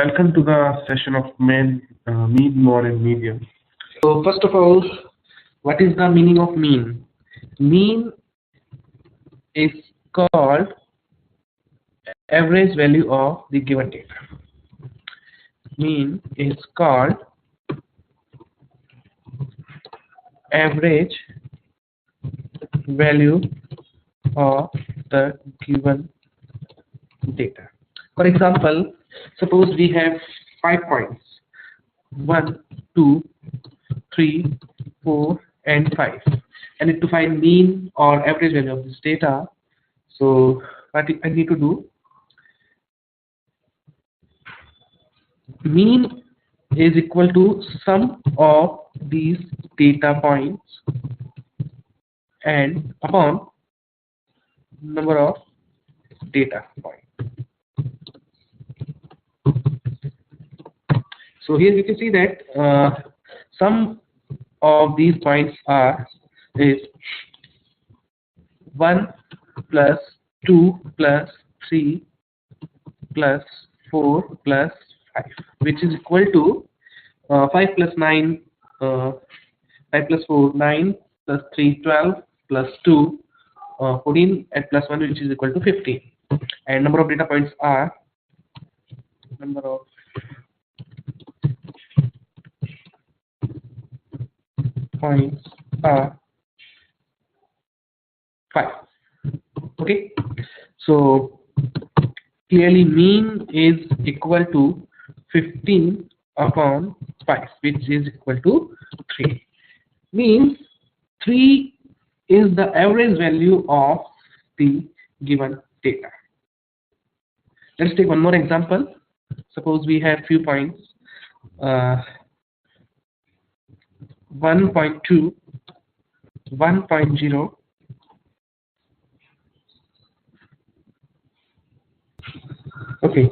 Welcome to the session of mean, mode, and medium. So first of all, what is the meaning of mean? Mean is called average value of the given data. Mean is called average value of the given data. For example, suppose we have 5 points: 1, 2, 3, 4, and 5. I need to find mean or average value of this data. So what I need to do, mean is equal to sum of these data points and upon number of data points. So here you can see that sum of these points is 1 plus 2 plus 3 plus 4 plus 5, which is equal to 5 plus 9, 5 plus 4, 9 plus 3, 12 plus 2, 14, and plus 1, which is equal to 15. And number of data points are number of points are 5. Okay, so clearly mean is equal to 15 upon 5, which is equal to 3. Means 3 is the average value of the given data. Let's take one more example. Suppose we have few points, 1.2, 1.0, okay,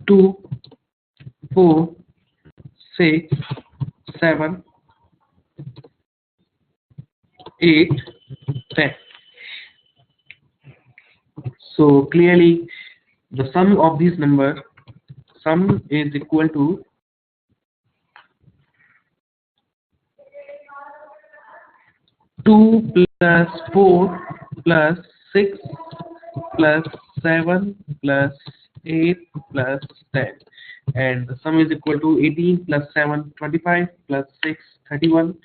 2, 4, 6, 7, 8, 10. So clearly the sum of these numbers, sum is equal to 2 plus 4 plus 6 plus 7 plus 8 plus 10, and the sum is equal to 18 plus 7, 25 plus 6, 31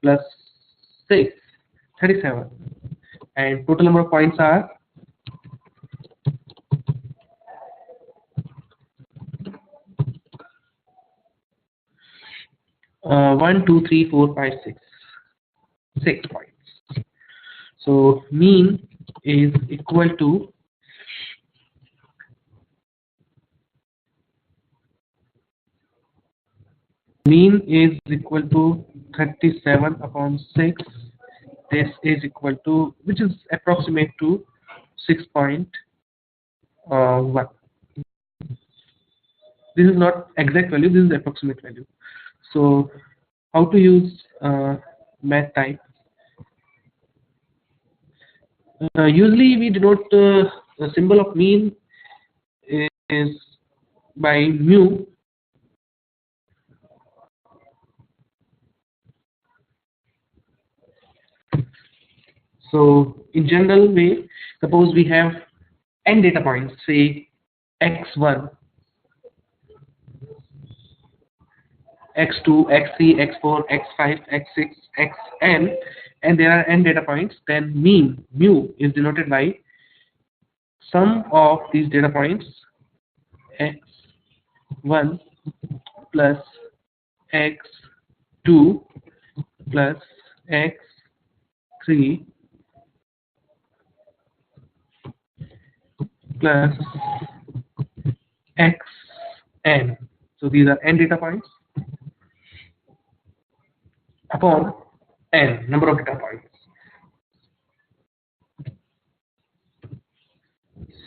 plus 6, 37, and total number of points are 1, 2, 3, 4, 5, 6, 6 points. So mean is equal to mean is equal to 37 upon 6. This is equal to, which is approximate to 6.1. This is not exact value, this is approximate value. So how to use math type? Usually we denote the symbol of mean is by mu. So in general way, suppose we have n data points, say x1, x2, x3, x4, x5, x6, xn, and there are n data points, then mean, mu, is denoted by sum of these data points, x1 plus x2 plus x3 plus xn. So these are n data points upon n number of data points.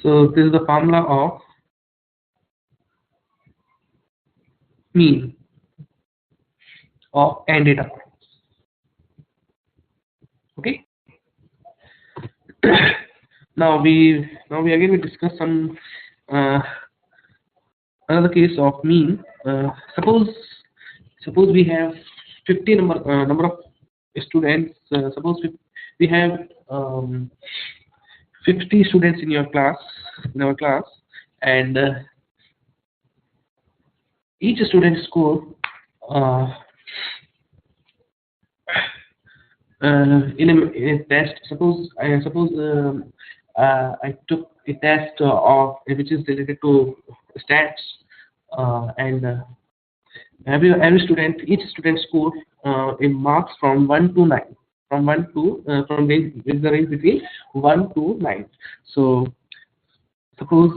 So this is the formula of mean of n data points. Okay. Now we again discuss some another case of mean. Suppose we have 50 number of students. Suppose we have 50 students in your class, in our class, and each student score uh, in a test. Suppose I took a test of which is related to stats, and every student, each student score in marks from 1 to 9, from 1 to from range, with the range between 1 to 9. So suppose,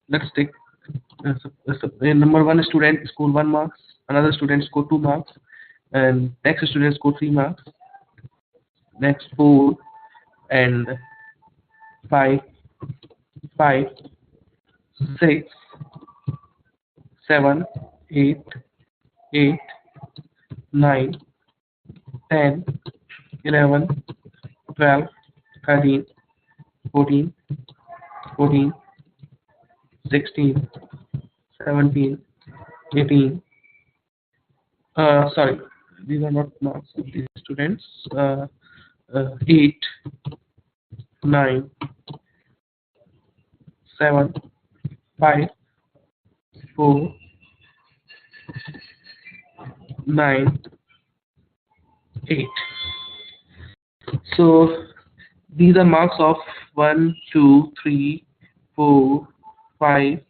let's take number one student score 1 marks, another student score 2 marks, and next student score 3 marks, next 4, and 5, 5, 6, 7, 8, 8, 9, 10, 11, 12, 13, 14, 14, 16, 17, 18. Sorry, these are not marks of these students. 8, 9, 7, 5, 4, 9, 8. So these are marks of 1, 2, 3, 4, 5,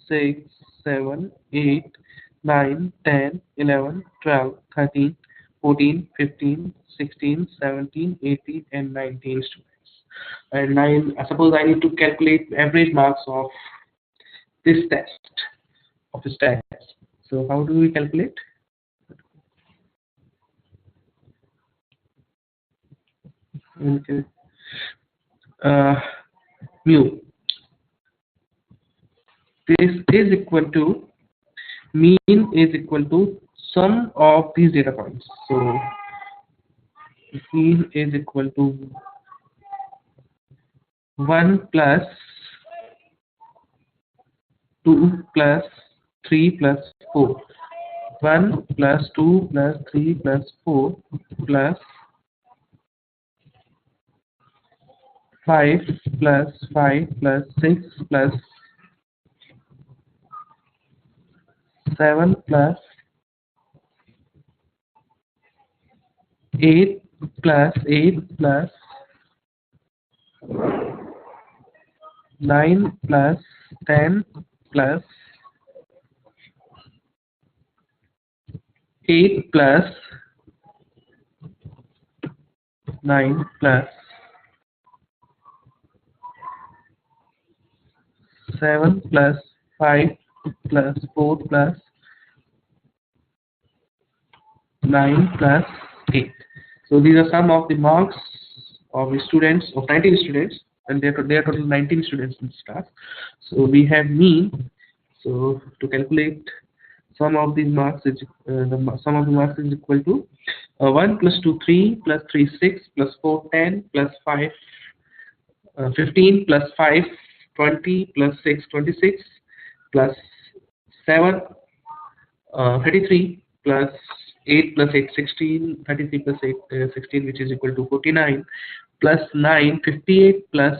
6, 7, 8, 9, 10, 11, 12, 13, 14, 15, 16, 17, 18, and 19 students. And I suppose I need to calculate average marks of this test of this test. So how do we calculate? Okay. Uh, Mu. This is equal to, mean is equal to sum of these data points. So mean is equal to 1 plus 2 plus 3 plus 4. 1 plus 2 plus 3 plus 4 plus 5 plus 5 plus 6 plus 7 plus 8 plus 8 plus 9 plus 10 plus 8 plus 9 plus 7 plus 5 plus 4 plus 9 plus 8. So these are some of the marks of the students, of 19 students, and there are total 19 students in this class. So we have mean. So to calculate sum of these marks is sum of the marks is equal to 1 plus 2 3 plus 3 6 plus 4 10 plus 5 15 plus 5 20 plus 6 26 plus 7 33 plus 8 plus 8 16, 33 plus 8 16, which is equal to 49, plus 9 58 plus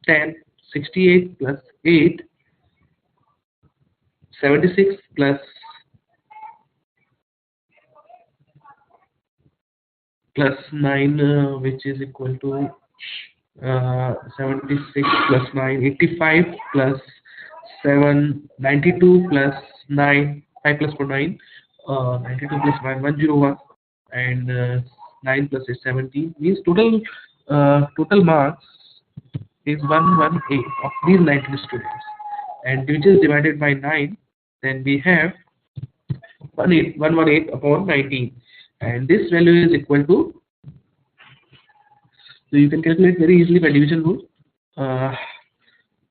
10 68 plus 8 76 plus 9 which is equal to 76 plus 9 85 plus 7 92 plus 9 5 plus 4 9 92 plus 9 101, and 9 plus 8 17, means total marks is 118 of these 19 students, and which is divided by 9, then we have 118 upon 19, and this value is equal to, so you can calculate very easily by division rule, uh,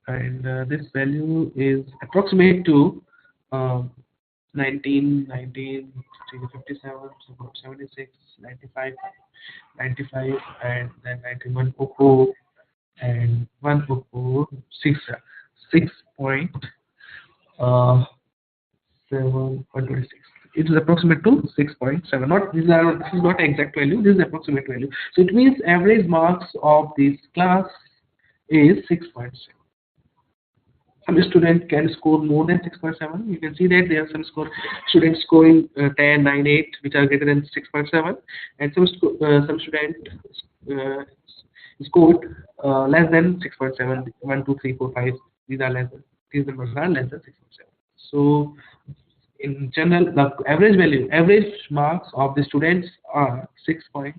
and this value is approximate to uh, 19, 19, 57, so about 76, 95, 95, and then 91, 04, and 104, 6, 6.5. uh, 7.26. It is approximate to 6.7. Not this is not exact value. This is approximate value. So it means average marks of this class is 6.7. Some student can score more than 6.7. You can see that there are some students scoring 10, 9, 8, which are greater than 6.7, and some student uh, scored less than 6.7. 1, 2, 3, 4, 5. These are less than, these numbers are less than 6.7. So in general, the average marks of the students are 6.7.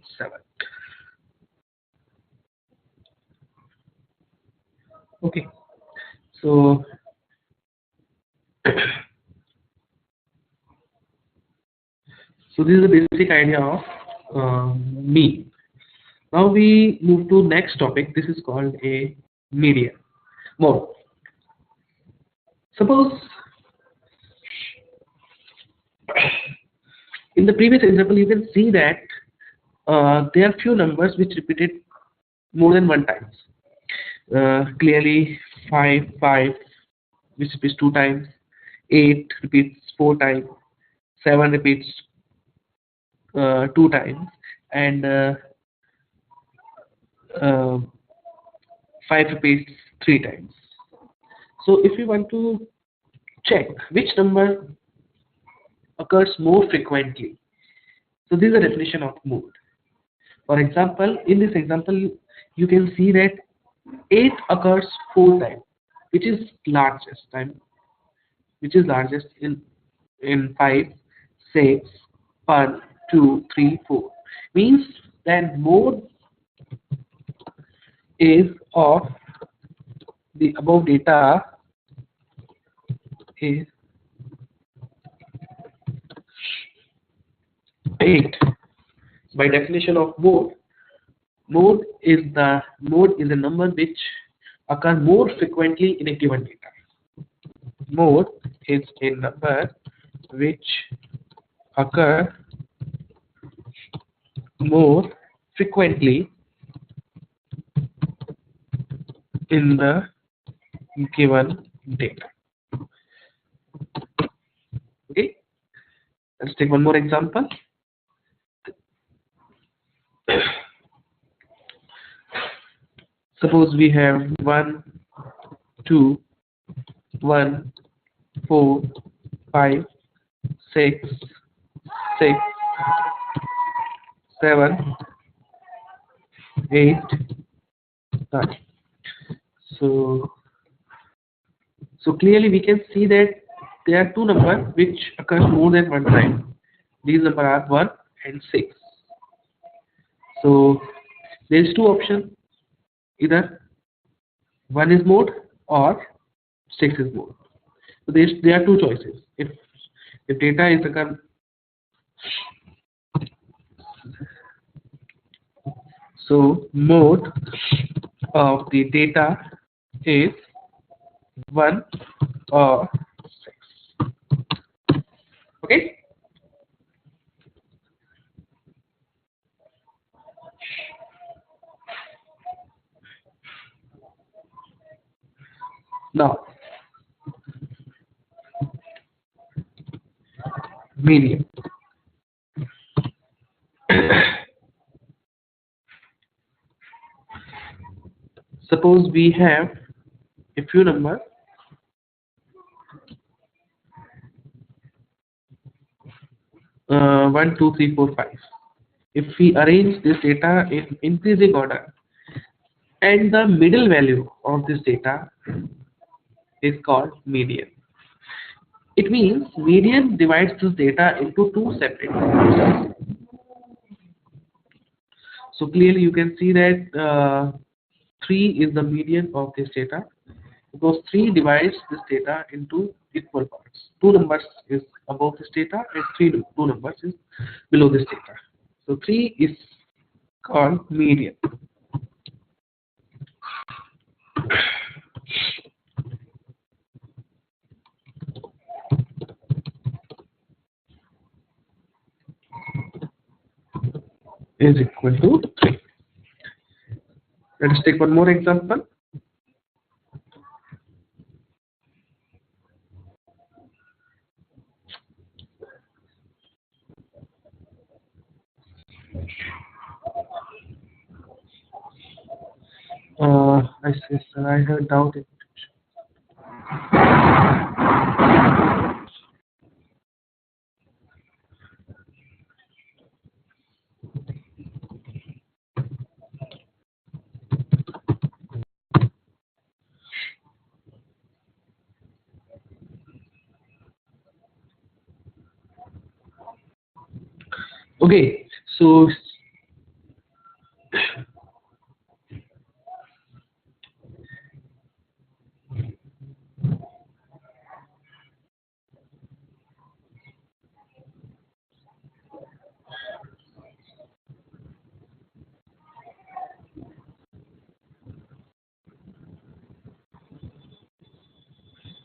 Okay, so so this is the basic idea of mean. Now we move to next topic. This is called a median. More. Suppose in the previous example you can see that there are few numbers which repeated more than one times. Clearly 5 which repeats 2 times, 8 repeats 4 times, 7 repeats 2 times, and 5 repeats 3 times. So if you want to check which number occurs more frequently, so this is the definition of mode. For example, in this example, you can see that 8 occurs 4 times, which is largest in 5, 6, 1, 2, 3, 4. Means that mode is of the above data is 8. By definition of mode is a number which occur more frequently in a given data. Mode is a number which occur more frequently in the given data. Okay, let's take one more example. Suppose we have 1, 2, 1, 4, 5, 6, 6, 7, 8, 9. So clearly we can see that there are two numbers which occurs more than one time. These numbers are 1 and 6. So there is two options. Either 1 is mode or 6 is mode. So there are two choices. If data is occur, so mode of the data is 1 or 6. Okay. Now, median. Suppose we have a few numbers. Uh, 1, 2, 3, 4, 5. If we arrange this data in increasing order, and the middle value of this data is called median. It means median divides this data into two separate numbers. So clearly you can see that 3 is the median of this data, because 3 divides this data into equal parts. 2 numbers is above this data and 2 numbers is below this data. So 3 is called median. Is equal to 3. Let us take one more example. I see, sir. I have doubt it. Okay, so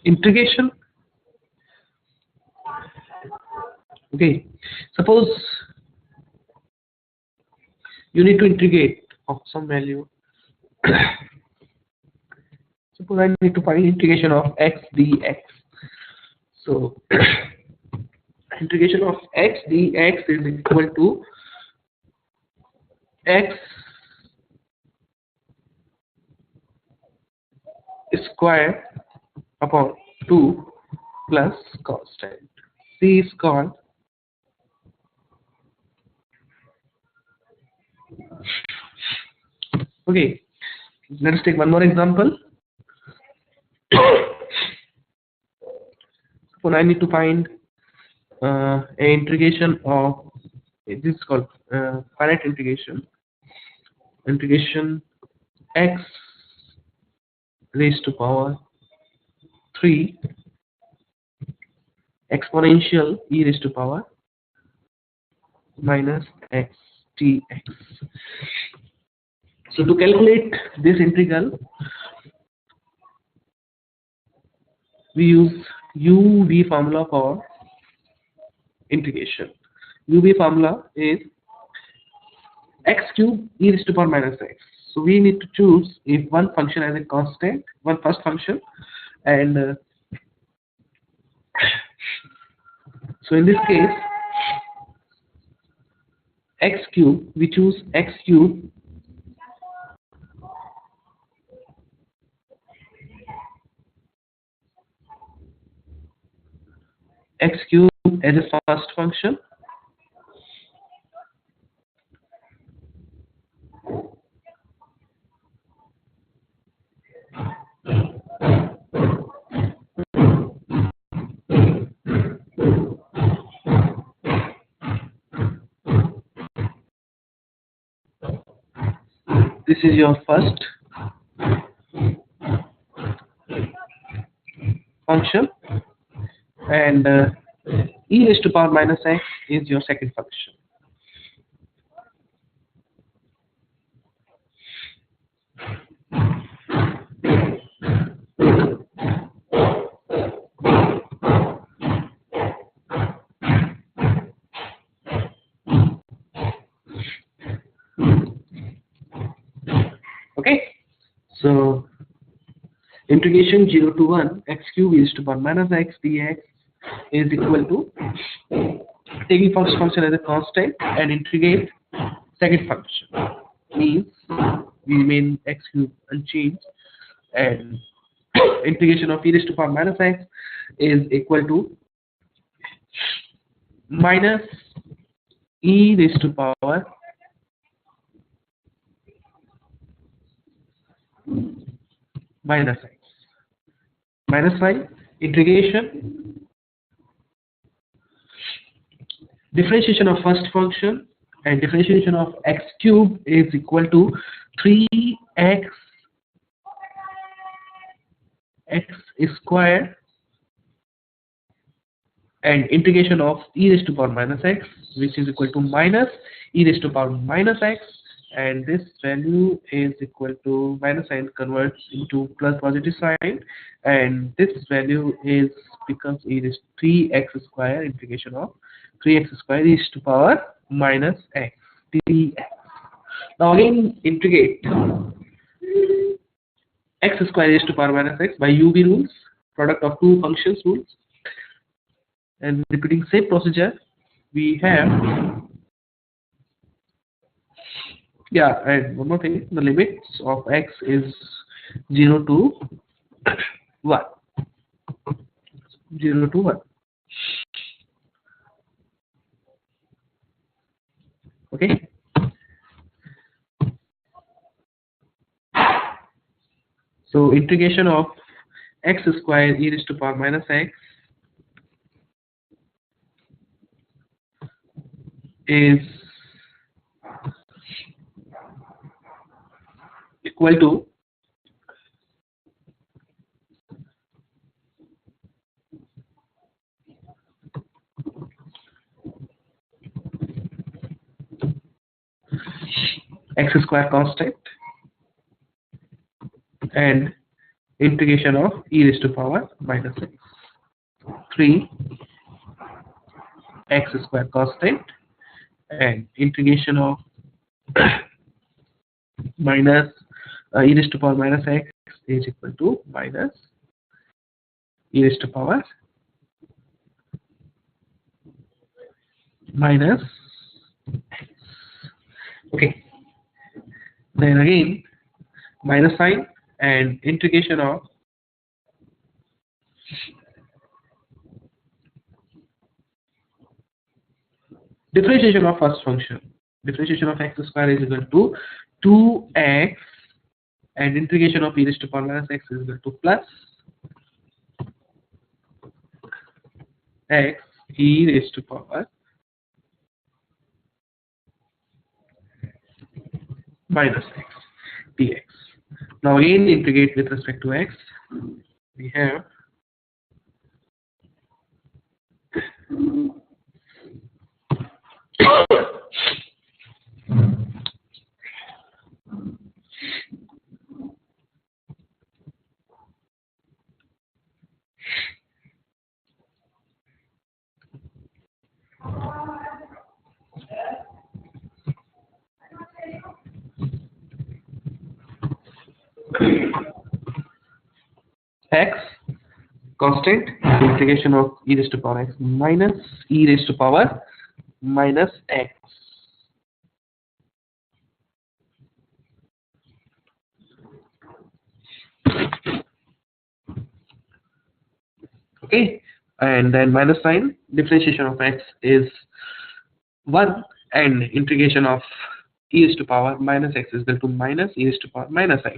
integration. Okay, suppose you need to integrate of some value. Suppose I need to find integration of x dx. So integration of x dx is equal to x square upon 2 plus constant. C is called. Okay, let us take one more example. Suppose I need to find a integration of, this is called finite integration x raised to power 3 exponential e raised to power minus x dx. So to calculate this integral, we use UV formula for integration. UV formula is x cube e raised to power minus x. So we need to choose if one function as a constant, one first function, and so in this case x cube, we choose x cube as a first function, this is your first function, and e raised to power minus x is your second function. Okay, so integration 0 to 1 x cube e raised to power minus x dx is equal to taking first function as a constant and integrate second function, means we remain x cube unchanged, and integration of e raised to power minus x is equal to minus e raised to power minus x minus 5 integration differentiation of first function, and differentiation of x cube is equal to 3x x square, and integration of e raised to power minus x, which is equal to minus e raised to power minus x, and this value is equal to minus sign converts into plus positive sign, and this value is becomes e raised to 3x square, integration of 3x square e raised to power minus x dx. Now again integrate x square e raised to power minus x by UV rules, product of two functions rules, and repeating same procedure. We have Yeah, and one more thing, the limits of x is 0 to 1. 0 to 1. Okay. So integration of x square e raised to power minus x is equal to x square constant and integration of e raised to power minus x. 3 x square constant and integration of minus e raised to power minus x is equal to minus e raised to power minus x. Okay. Then again minus sign and integration of differentiation of first function. Differentiation of x square is equal to 2x and integration of e raised to power minus x is equal to plus x e raised to power minus x dx. Now again integrate with respect to x. We have x constant integration of e raised to power x minus e raised to power minus x. Okay, and then minus sign, differentiation of x is 1 and integration of e raised to power minus x is equal to minus e raised to power minus x,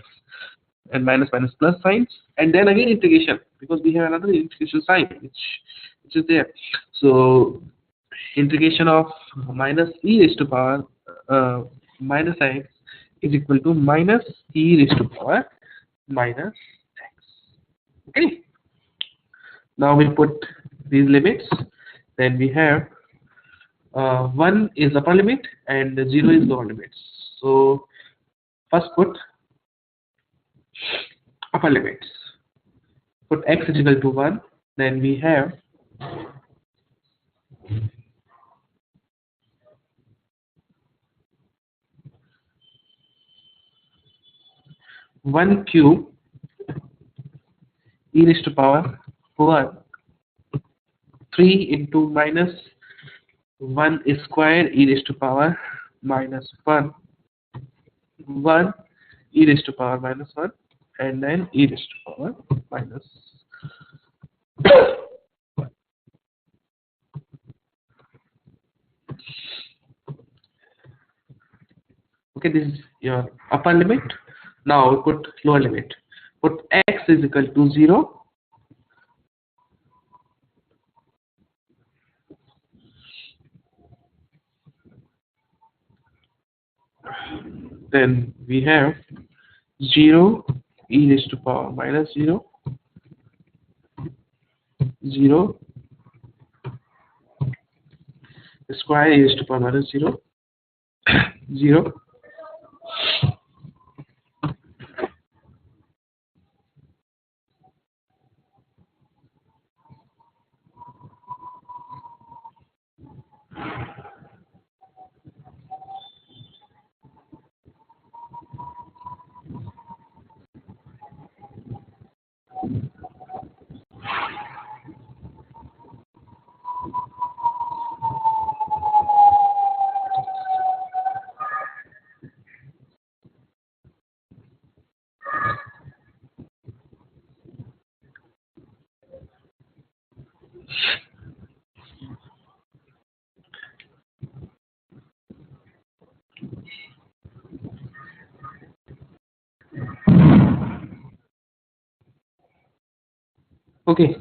and minus minus plus signs, and then again integration because we have another integration sign which is there. So integration of minus e raised to power minus x is equal to minus e raised to power minus x. Okay. Now we put these limits. Then we have 1 is upper limit and 0 is lower limit. So first put upper limits. Put x is equal to 1. Then we have 1 cube e raised to power 1, 3 into minus 1 square e raised to power minus 1, 1 e raised to power minus 1, and then e raised to power minus 1. Okay, this is your upper limit. Now put lower limit. Put x is equal to 0. Then we have 0 e raised to power minus 0, 0 square e raised to power minus 0, 0. Okay.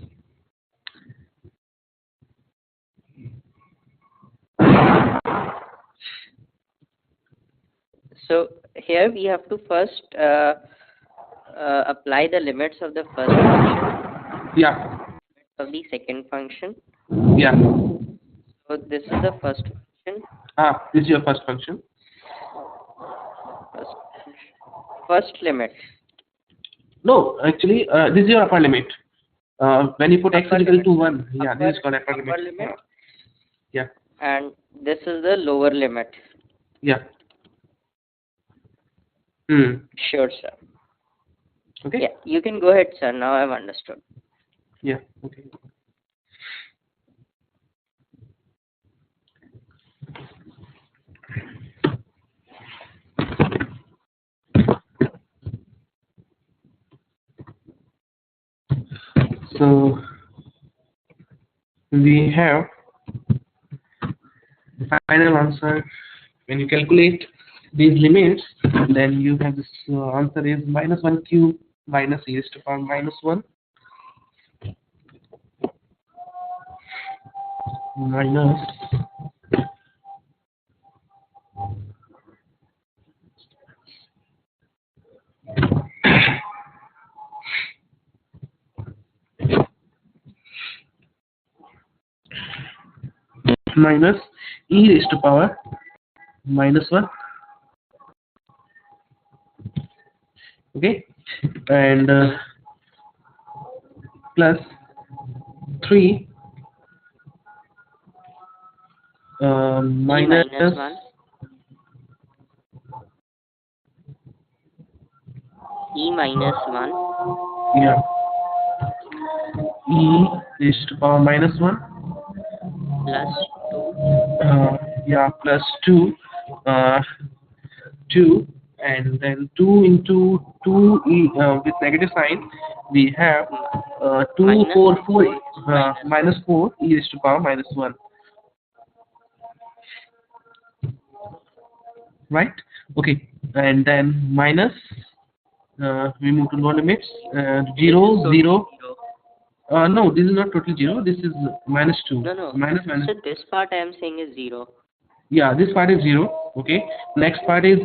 So here we have to first apply the limits of the first function, Yeah. of the second function. Yeah. So this is the first function. This is your first function. First limit. No, actually, this is your upper limit. When you put x is equal to 1, yeah, this is called upper limit. Yeah. And this is the lower limit. Yeah. Sure, sir. Okay. Yeah, you can go ahead, sir. Now I've understood. Yeah. Okay. So we have the final answer. When you calculate these limits, then you have this answer is -1 cube minus e raised to power -1 minus minus e raised to power -1. Okay, and plus 3 minus -1. E minus 1. Yeah. E raised to power -1 plus 2. Yeah, plus 2 2, and then 2 into 2 with negative sign we have 2 Minus 4 4 4, minus 4 e raised to power -1, right? Okay, and then minus we move to lower limits, 0 0. No, this is not totally 0, this is -2. No. minus So this part I am saying is 0. Yeah, this part is 0. Okay, next part is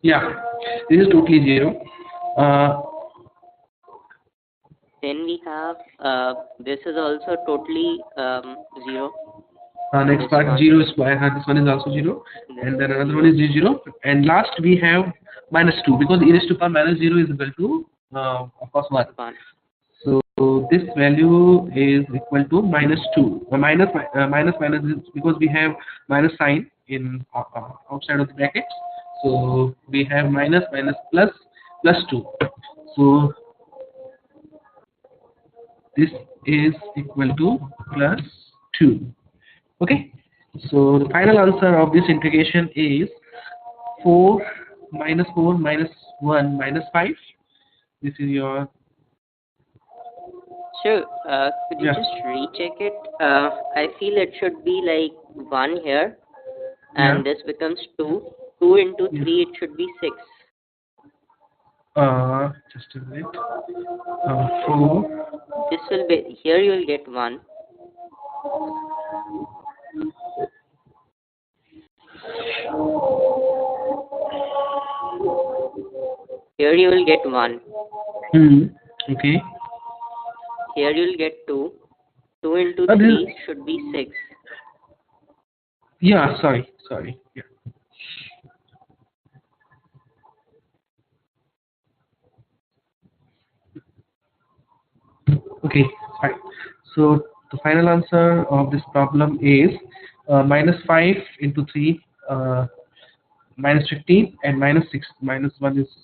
yeah, this is totally 0. Then we have this is also totally 0. Next part 0 is this one is also 0, and then another one is 0, and last we have -2 because e raised to power -0 is equal to of course 1. So this value is equal to -2. Minus is because we have minus sign in outside of the bracket. So we have minus plus 2. So this is equal to plus 2. Okay. So the final answer of this integration is 4 minus 1 minus 5. This is your. So could you just recheck it? I feel it should be like 1 here, and this becomes 2. 2 into 3, it should be 6. Just a minute. 4. This will be here. You will get 1. Here you will get 1. Okay. Here you will get 2. 2 into 3 should be 6. Yeah, sorry. Yeah. Okay, fine. So the final answer of this problem is -5 into 3 -15, and -6 -1 is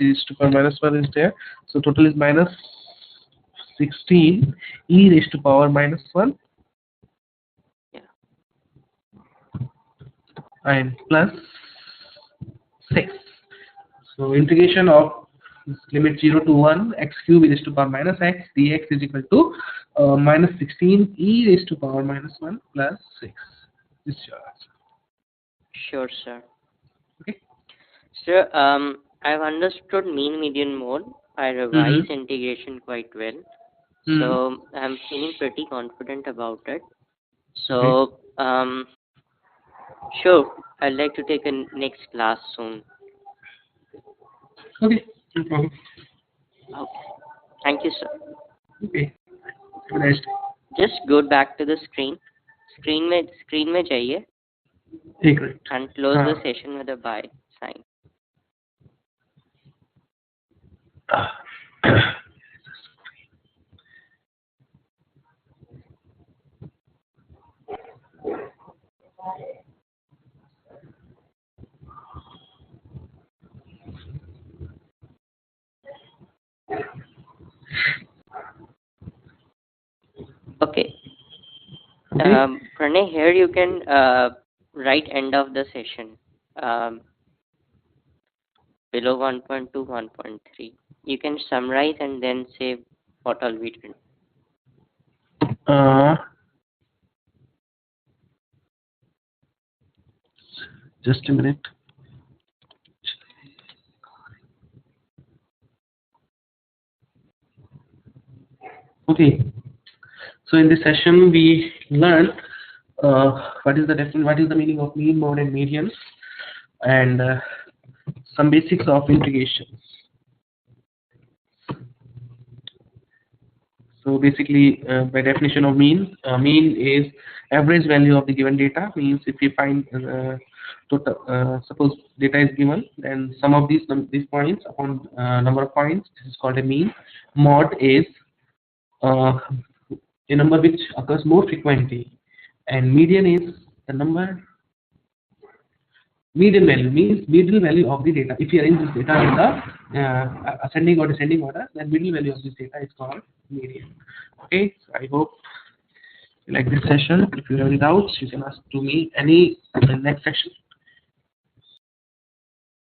-e to power -1 is there. So total is -6. 16 e raised to power minus 1 Yeah. and plus 6. So integration of limit 0 to 1 x cube e raised to power minus x dx is equal to minus 16 e raised to power minus 1 plus 6. This is your answer. Sure, sir. Okay. Sir, I've understood mean median mode. I revised integration quite well. So I'm feeling pretty confident about it. So, sure, I'd like to take a next class soon. Okay, no problem. Okay. Thank you, sir. Okay. Have a nice day. Just go back to the screen. Screen में जाइए Great. and close the session with a bye sign. Okay. Pranay, here you can write end of the session. Below 1.2, 1.3. You can summarize and then say what all we did. Just a minute. Okay. So in this session we learned what is the meaning of mean, mode, and median, and some basics of integration. So basically, by definition of mean, mean is average value of the given data. Means if we find total, suppose data is given, then sum of these points upon number of points. This is called a mean. Mode is a number which occurs more frequently, and median is the number. Median value means middle value of the data. If you arrange this data in the ascending or descending order, then middle value of this data is called median. Okay, so I hope you like this session. If you have any doubts, you can ask to me any next session.